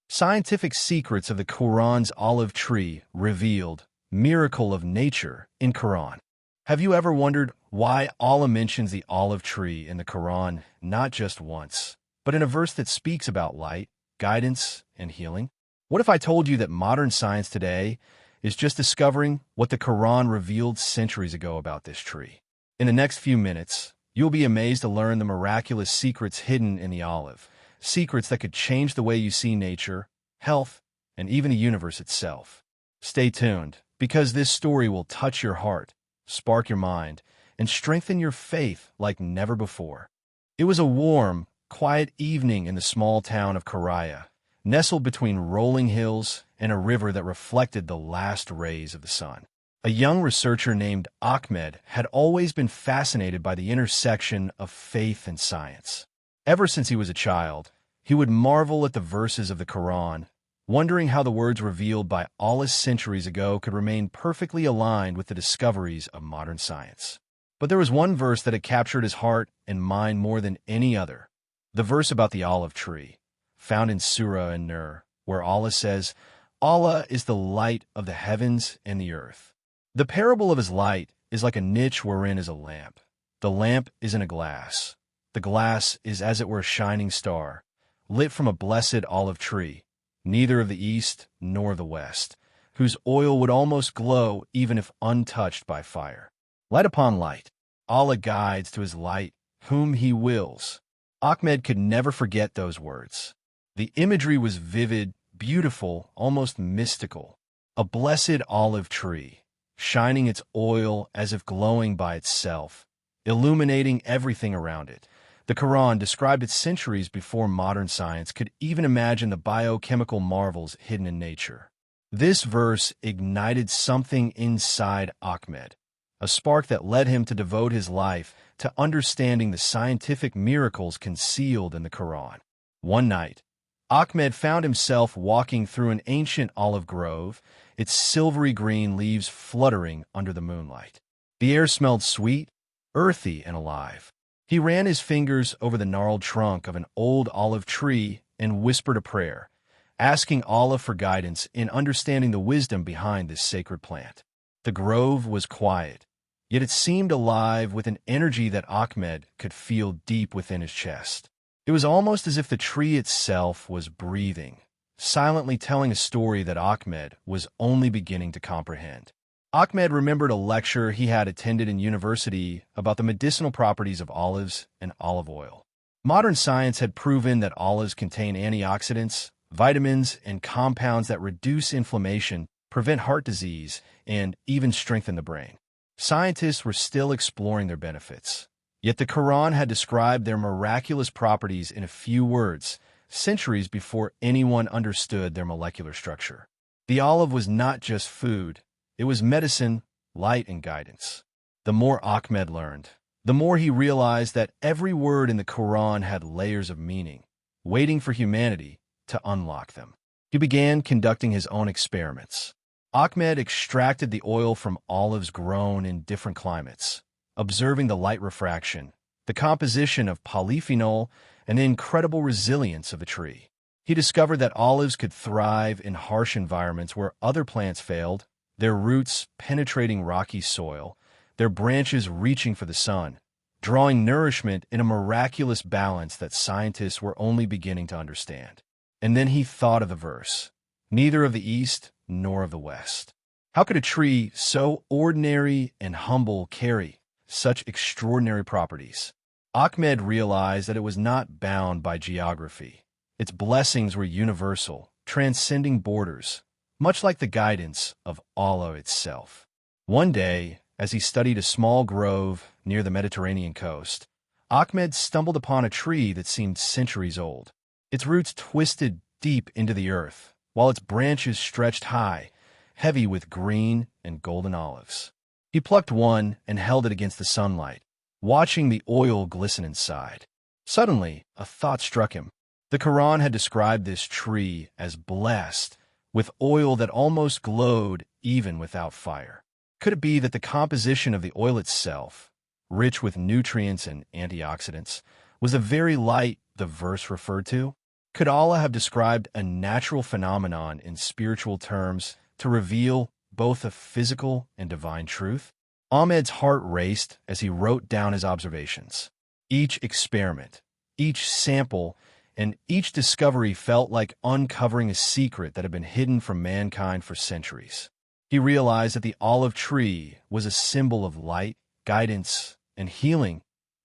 Scientific secrets of the Quran's olive tree revealed. Miracle of nature in Quran. Have you ever wondered why Allah mentions the olive tree in the Quran not just once, but in a verse that speaks about light, guidance, and healing? What if I told you that modern science today is just discovering what the Quran revealed centuries ago about this tree? In the next few minutes, you'll be amazed to learn the miraculous secrets hidden in the olive, secrets that could change the way you see nature, health, and even the universe itself. Stay tuned, because this story will touch your heart, spark your mind, and strengthen your faith like never before. It was a warm, quiet evening in the small town of Qaraya, nestled between rolling hills and a river that reflected the last rays of the sun. A young researcher named Ahmed had always been fascinated by the intersection of faith and science. Ever since he was a child, he would marvel at the verses of the Quran, wondering how the words revealed by Allah centuries ago could remain perfectly aligned with the discoveries of modern science. But there was one verse that had captured his heart and mind more than any other. The verse about the olive tree, found in Surah An-Nur, where Allah says, "Allah is the light of the heavens and the earth." The parable of his light is like a niche wherein is a lamp. The lamp is in a glass. The glass is as it were a shining star, lit from a blessed olive tree, neither of the east nor of the west, whose oil would almost glow even if untouched by fire. Light upon light. Allah guides to his light whom he wills. Ahmed could never forget those words. The imagery was vivid, beautiful, almost mystical. A blessed olive tree, shining its oil as if glowing by itself, illuminating everything around it. The Quran described it centuries before modern science could even imagine the biochemical marvels hidden in nature. This verse ignited something inside Ahmed, a spark that led him to devote his life to understanding the scientific miracles concealed in the Quran. One night, Ahmed found himself walking through an ancient olive grove, its silvery green leaves fluttering under the moonlight. The air smelled sweet, earthy, and alive. He ran his fingers over the gnarled trunk of an old olive tree and whispered a prayer, asking Allah for guidance in understanding the wisdom behind this sacred plant. The grove was quiet, yet it seemed alive with an energy that Ahmed could feel deep within his chest. It was almost as if the tree itself was breathing, silently telling a story that Ahmed was only beginning to comprehend. Ahmed remembered a lecture he had attended in university about the medicinal properties of olives and olive oil. Modern science had proven that olives contain antioxidants, vitamins, and compounds that reduce inflammation, prevent heart disease, and even strengthen the brain. Scientists were still exploring their benefits. Yet the Quran had described their miraculous properties in a few words, centuries before anyone understood their molecular structure. The olive was not just food. It was medicine, light, and guidance. The more Ahmed learned, the more he realized that every word in the Quran had layers of meaning, waiting for humanity to unlock them. He began conducting his own experiments. Ahmed extracted the oil from olives grown in different climates, observing the light refraction, the composition of polyphenol, and the incredible resilience of the tree. He discovered that olives could thrive in harsh environments where other plants failed, their roots penetrating rocky soil, their branches reaching for the sun, drawing nourishment in a miraculous balance that scientists were only beginning to understand. And then he thought of the verse, "Neither of the east nor of the west." How could a tree so ordinary and humble carry such extraordinary properties? Ahmed realized that it was not bound by geography. Its blessings were universal, transcending borders, much like the guidance of Allah itself. One day, as he studied a small grove near the Mediterranean coast, Ahmed stumbled upon a tree that seemed centuries old. Its roots twisted deep into the earth, while its branches stretched high, heavy with green and golden olives. He plucked one and held it against the sunlight, watching the oil glisten inside. Suddenly, a thought struck him. The Quran had described this tree as blessed, with oil that almost glowed even without fire. Could it be that the composition of the oil itself, rich with nutrients and antioxidants, was the very light the verse referred to? Could Allah have described a natural phenomenon in spiritual terms to reveal both a physical and divine truth? Ahmed's heart raced as he wrote down his observations. Each experiment, each sample, and each discovery felt like uncovering a secret that had been hidden from mankind for centuries. He realized that the olive tree was a symbol of light, guidance, and healing,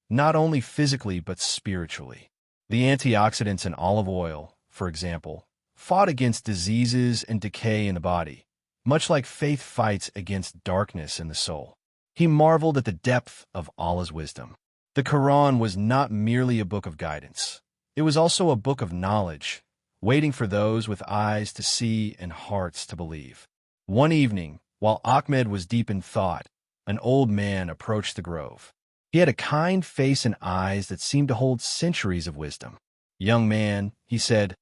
not only physically but spiritually. The antioxidants in olive oil, for example, fought against diseases and decay in the body, much like faith fights against darkness in the soul. He marveled at the depth of Allah's wisdom. The Quran was not merely a book of guidance. It was also a book of knowledge, waiting for those with eyes to see and hearts to believe. One evening, while Ahmed was deep in thought, an old man approached the grove. He had a kind face and eyes that seemed to hold centuries of wisdom. "Young man," he said,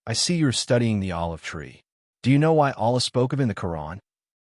"I see you're studying the olive tree. Do you know why Allah spoke of it in the Quran?"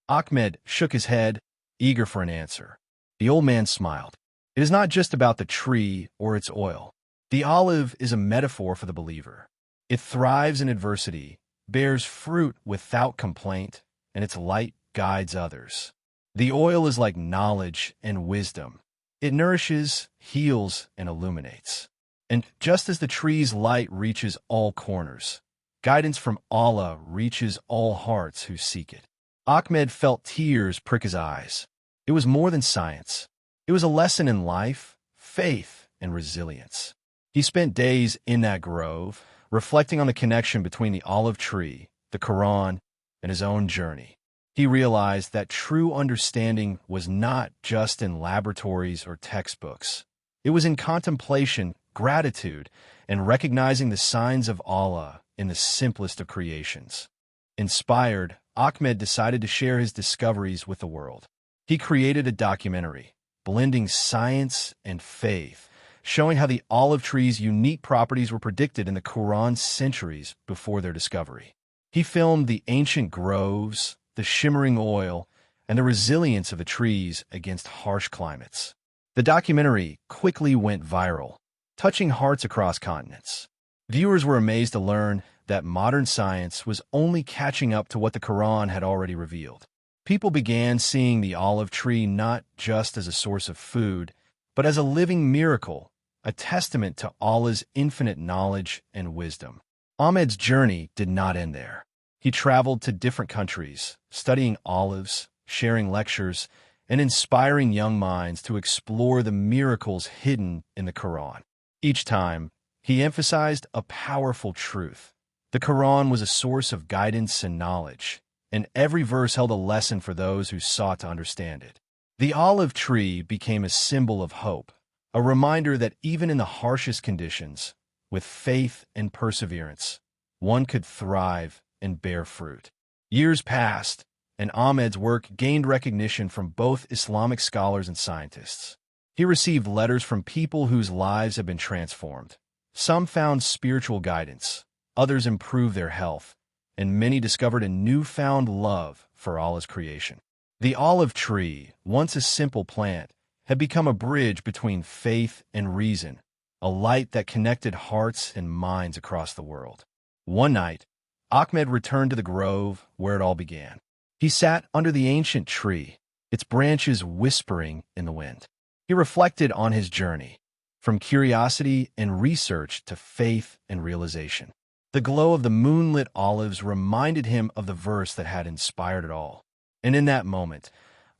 Ahmed shook his head, eager for an answer. The old man smiled. "It is not just about the tree or its oil. The olive is a metaphor for the believer. It thrives in adversity, bears fruit without complaint, and its light guides others. The oil is like knowledge and wisdom. It nourishes, heals, and illuminates. And just as the tree's light reaches all corners, guidance from Allah reaches all hearts who seek it." Ahmed felt tears prick his eyes. It was more than science. It was a lesson in life, faith, and resilience. He spent days in that grove, reflecting on the connection between the olive tree, the Quran, and his own journey. He realized that true understanding was not just in laboratories or textbooks. It was in contemplation, gratitude, and recognizing the signs of Allah in the simplest of creations. Inspired, Ahmed decided to share his discoveries with the world. He created a documentary, blending science and faith, showing how the olive tree's unique properties were predicted in the Quran centuries before their discovery. He filmed the ancient groves, the shimmering oil, and the resilience of the trees against harsh climates. The documentary quickly went viral, touching hearts across continents. Viewers were amazed to learn that modern science was only catching up to what the Quran had already revealed. People began seeing the olive tree not just as a source of food, but as a living miracle, a testament to Allah's infinite knowledge and wisdom. Ahmed's journey did not end there. He traveled to different countries, studying olives, sharing lectures, and inspiring young minds to explore the miracles hidden in the Quran. Each time, he emphasized a powerful truth. The Quran was a source of guidance and knowledge, and every verse held a lesson for those who sought to understand it. The olive tree became a symbol of hope, a reminder that even in the harshest conditions, with faith and perseverance, one could thrive and bear fruit. Years passed, and Ahmed's work gained recognition from both Islamic scholars and scientists. He received letters from people whose lives had been transformed. Some found spiritual guidance, others improved their health, and many discovered a newfound love for Allah's creation. The olive tree, once a simple plant, had become a bridge between faith and reason, a light that connected hearts and minds across the world. One night, Ahmed returned to the grove where it all began. He sat under the ancient tree, its branches whispering in the wind. He reflected on his journey, from curiosity and research to faith and realization. The glow of the moonlit olives reminded him of the verse that had inspired it all. And in that moment,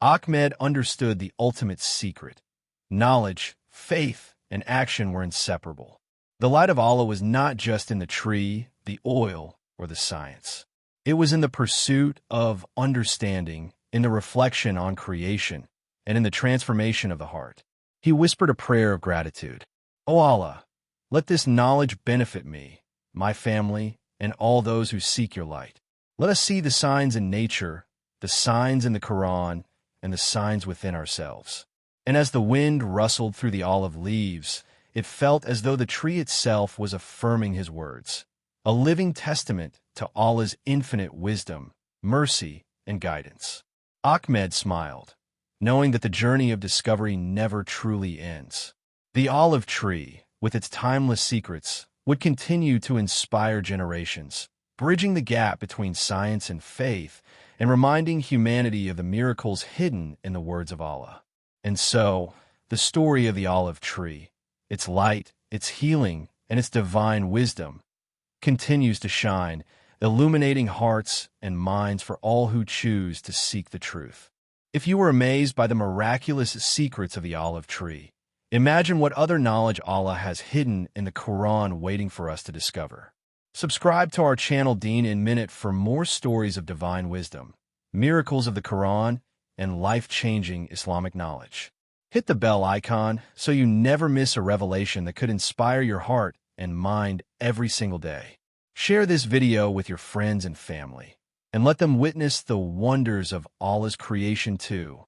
Ahmed understood the ultimate secret. Knowledge, faith, and action were inseparable. The light of Allah was not just in the tree, the oil, or the science. It was in the pursuit of understanding, in the reflection on creation, and in the transformation of the heart. He whispered a prayer of gratitude. "O Allah, let this knowledge benefit me, my family, and all those who seek your light. Let us see the signs in nature, the signs in the Quran, and the signs within ourselves." And as the wind rustled through the olive leaves, it felt as though the tree itself was affirming his words, a living testament to Allah's infinite wisdom, mercy, and guidance. Ahmed smiled, knowing that the journey of discovery never truly ends. The olive tree, with its timeless secrets, would continue to inspire generations, bridging the gap between science and faith and reminding humanity of the miracles hidden in the words of Allah. And so, the story of the olive tree, its light, its healing, and its divine wisdom, continues to shine, illuminating hearts and minds for all who choose to seek the truth. If you were amazed by the miraculous secrets of the olive tree, imagine what other knowledge Allah has hidden in the Quran waiting for us to discover. Subscribe to our channel Deen in Minute for more stories of divine wisdom, miracles of the Quran, and life-changing Islamic knowledge. Hit the bell icon so you never miss a revelation that could inspire your heart and mind every single day. Share this video with your friends and family, and let them witness the wonders of Allah's creation too.